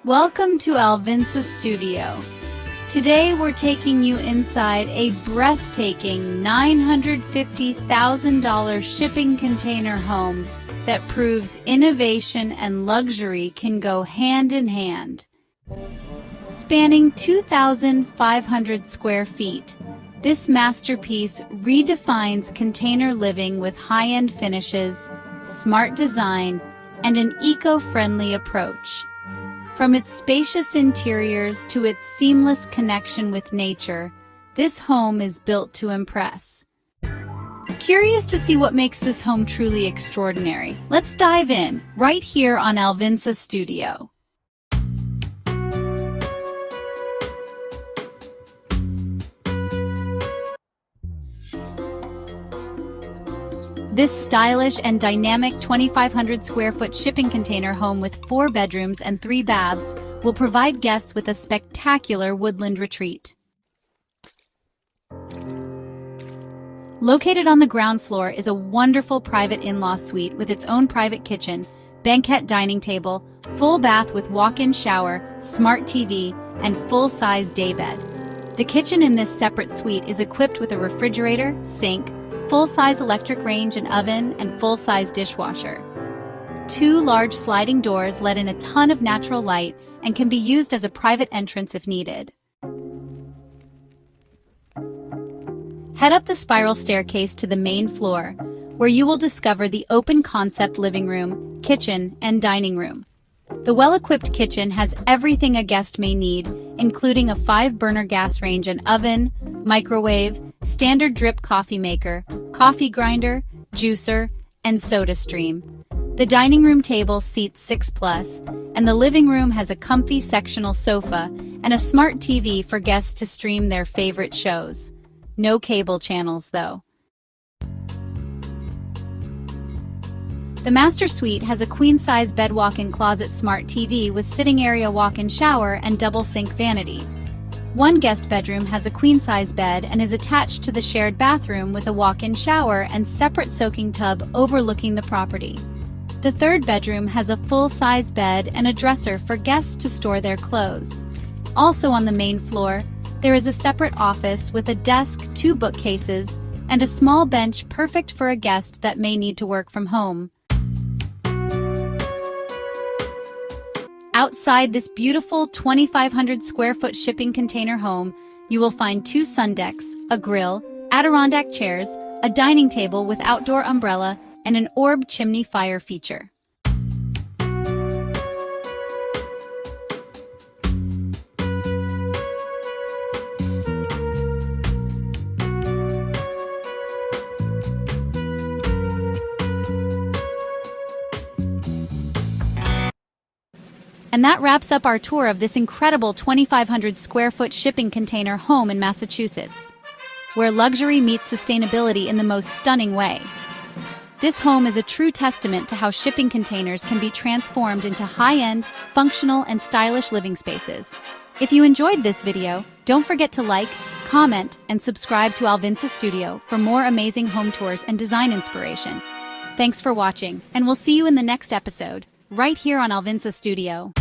Welcome to Alvinsa Studio. Today we're taking you inside a breathtaking $950,000 shipping container home that proves innovation and luxury can go hand in hand. Spanning 2,500 square feet, this masterpiece redefines container living with high-end finishes, smart design, and an eco-friendly approach. From its spacious interiors to its seamless connection with nature, this home is built to impress. Curious to see what makes this home truly extraordinary? Let's dive in, right here on Alvinsa Studio. This stylish and dynamic 2,500 square foot shipping container home with 4 bedrooms and 3 baths will provide guests with a spectacular woodland retreat. Located on the ground floor is a wonderful private in-law suite with its own private kitchen, banquette dining table, full bath with walk-in shower, smart TV, and full-size daybed. The kitchen in this separate suite is equipped with a refrigerator, sink, full-size electric range and oven, and full-size dishwasher. 2 large sliding doors let in a ton of natural light and can be used as a private entrance if needed. Head up the spiral staircase to the main floor, where you will discover the open-concept living room, kitchen, and dining room. The well-equipped kitchen has everything a guest may need, including a 5-burner gas range and oven, microwave, standard drip coffee maker, coffee grinder, juicer, and soda stream. The dining room table seats 6+, and the living room has a comfy sectional sofa and a smart TV for guests to stream their favorite shows. No cable channels, though. The master suite has a queen-size bed walk-in closet smart TV with sitting area walk-in shower and double sink vanity. One guest bedroom has a queen-size bed and is attached to the shared bathroom with a walk-in shower and separate soaking tub overlooking the property. The third bedroom has a full-size bed and a dresser for guests to store their clothes. Also on the main floor, there is a separate office with a desk, 2 bookcases, and a small bench perfect for a guest that may need to work from home. Outside this beautiful 2,500 square foot shipping container home, you will find 2 sun decks, a grill, Adirondack chairs, a dining table with outdoor umbrella, and an orb chimney fire feature. And that wraps up our tour of this incredible 2,500 square foot shipping container home in Massachusetts, where luxury meets sustainability in the most stunning way. This home is a true testament to how shipping containers can be transformed into high-end, functional, and stylish living spaces. If you enjoyed this video, don't forget to like, comment, and subscribe to Alvinsa Studio for more amazing home tours and design inspiration. Thanks for watching, and we'll see you in the next episode, right here on Alvinsa Studio.